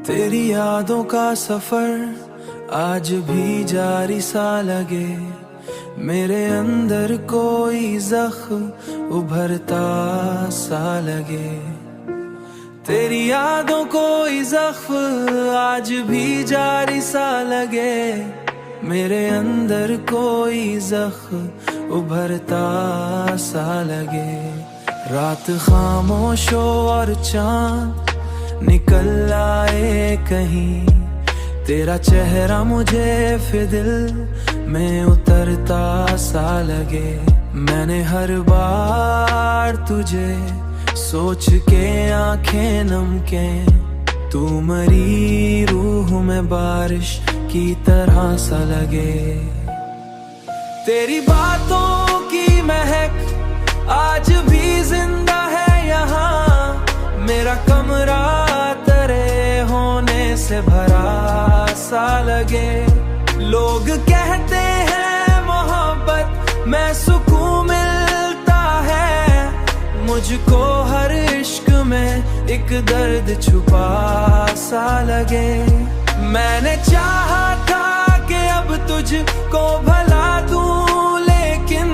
तेरी यादों का सफर आज भी जारी सा लगे, मेरे अंदर कोई जख्म उभरता सा लगे। तेरी यादों कोई जख्म आज भी जारी सा लगे, मेरे अंदर कोई जख्म उभरता सा लगे। रात खामोश हो और चांद निकल आए कहीं, तेरा चेहरा मुझे फिर दिल में उतरता सा लगे। मैंने हर बार तुझे सोच के आंखें नम के, तू मरी रूह में बारिश की तरह सा लगे। तेरी बातों की महक आज भी जिंदा है यहाँ, मेरा कमरा तेरे होने से भरा सा लगे। लोग कहते हैं मोहब्बत में सुकून मिलता है, मुझको हर इश्क में एक दर्द छुपा सा लगे। मैंने चाहा था कि अब तुझको भला दूं, लेकिन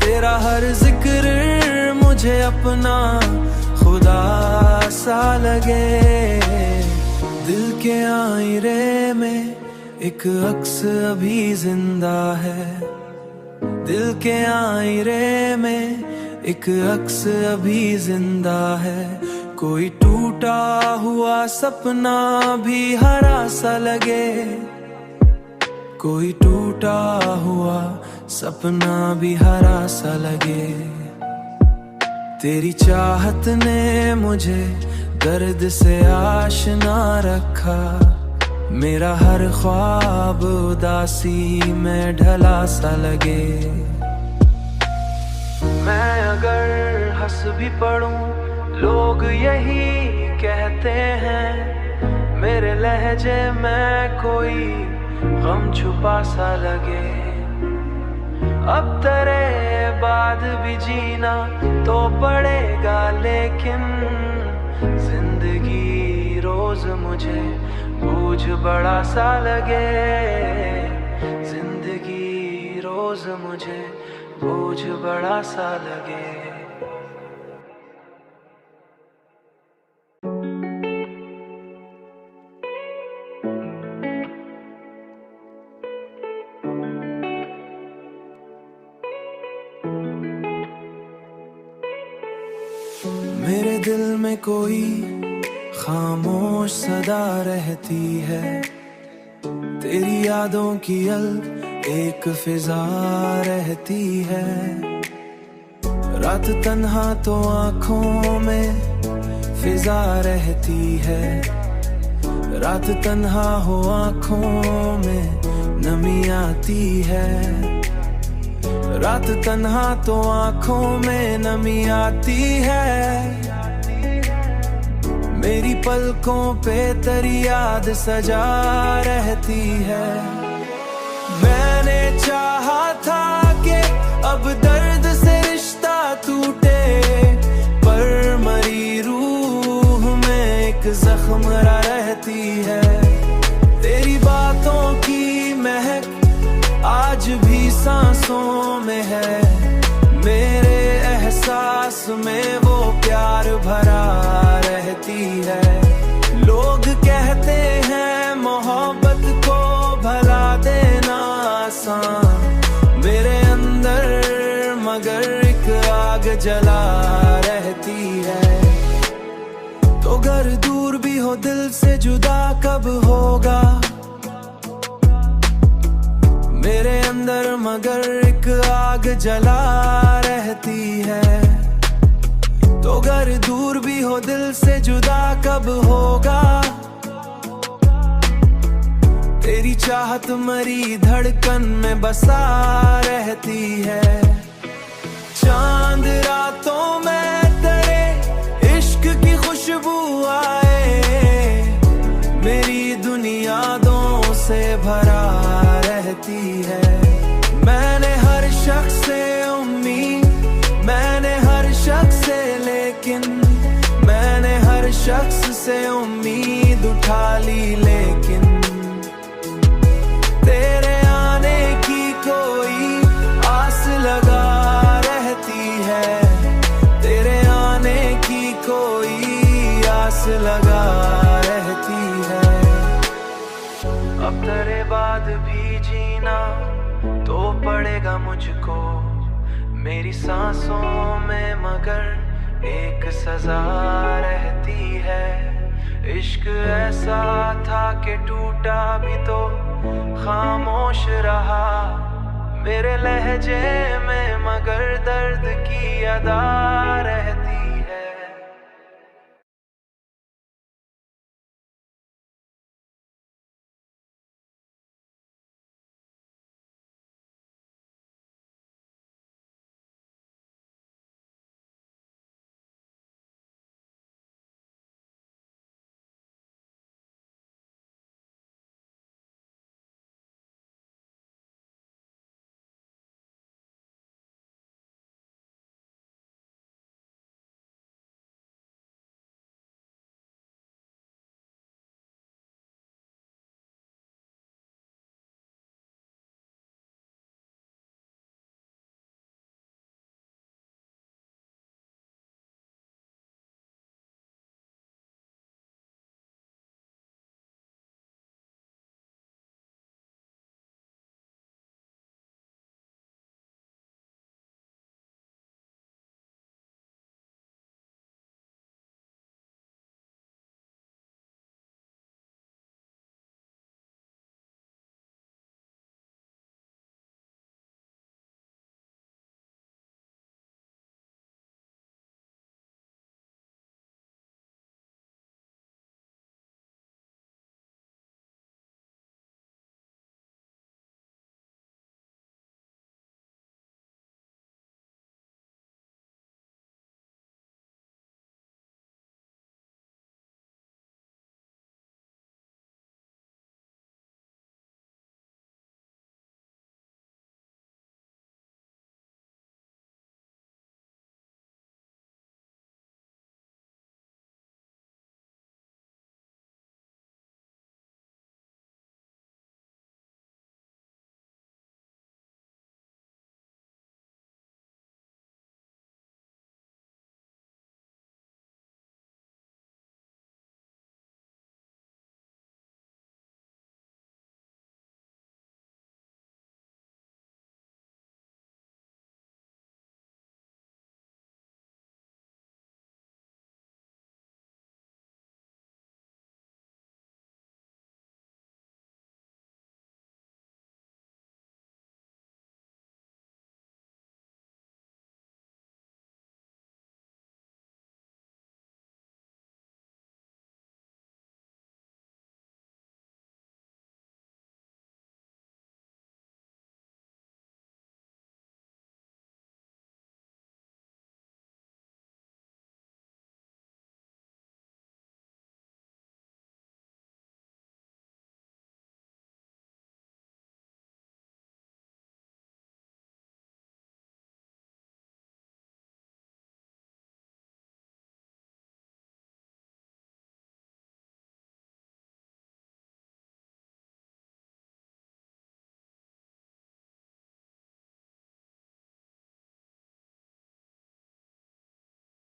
तेरा हर जिक्र मुझे अपना खुदा सा लगे। दिल के आईने में एक अक्स अभी जिंदा है, दिल के आईने में एक अक्स अभी जिंदा है। कोई टूटा हुआ सपना भी हरा सा लगे, कोई टूटा हुआ सपना भी हरा सा लगे। तेरी चाहत ने मुझे दर्द से आशना रखा, मेरा हर ख्वाब उदासी में ढला सा लगे। मैं अगर हंस भी पड़ूं लोग यही कहते हैं, मेरे लहजे में कोई गम छुपा सा लगे। अब तेरे बाद भी जीना तो पड़ेगा, लेकिन जिंदगी रोज मुझे बोझ बड़ा सा लगे। जिंदगी रोज मुझे बोझ बड़ा सा लगे। मेरे दिल में कोई खामोश सदा रहती है, तेरी यादों की अलग एक फिजा रहती है। रात तन्हा तो आँखों में फिजा रहती है, रात तन्हा हो आँखों में नमी आती है। रात तन्हा तो आँखों में नमी आती है, मेरी पलकों पे तेरी याद सजा रहती है। मैंने चाहा था कि अब दर्द से रिश्ता टूटे, पर मरी रूह में एक जख्म रहती है। तेरी बातों की महक आज भी सांसों में है, मेरे एहसास में वो प्यार भरा रहती है। लोग कहते हैं मोहब्बत को भला देना आसान, मेरे अंदर मगर एक आग जला रहती है। तो घर दूर भी हो दिल से जुदा कब होगा, मेरे अंदर मगर एक आग जला रहती है। तो घर दूर भी हो दिल से जुदा कब होगा, तेरी चाहत मरी धड़कन में बसा रहती है। चांद रातों में तेरे इश्क की खुशबू आए, मेरी दुनिया यादों से भरा रहती है। मैंने हर शख्स से उम्मीद, मैंने हर शख्स से, लेकिन मैंने हर शख्स से उम्मीद उठा ली, लेकिन तेरे आने की कोई आस लगा रहती है, तेरे आने की कोई आस लगा रहती है। अब तेरे बाद भी जीना तो पड़ेगा मुझको, मेरी सांसों में मगर एक सजा रहती है। इश्क ऐसा था कि टूटा भी तो खामोश रहा, मेरे लहजे में मगर दर्द की अदा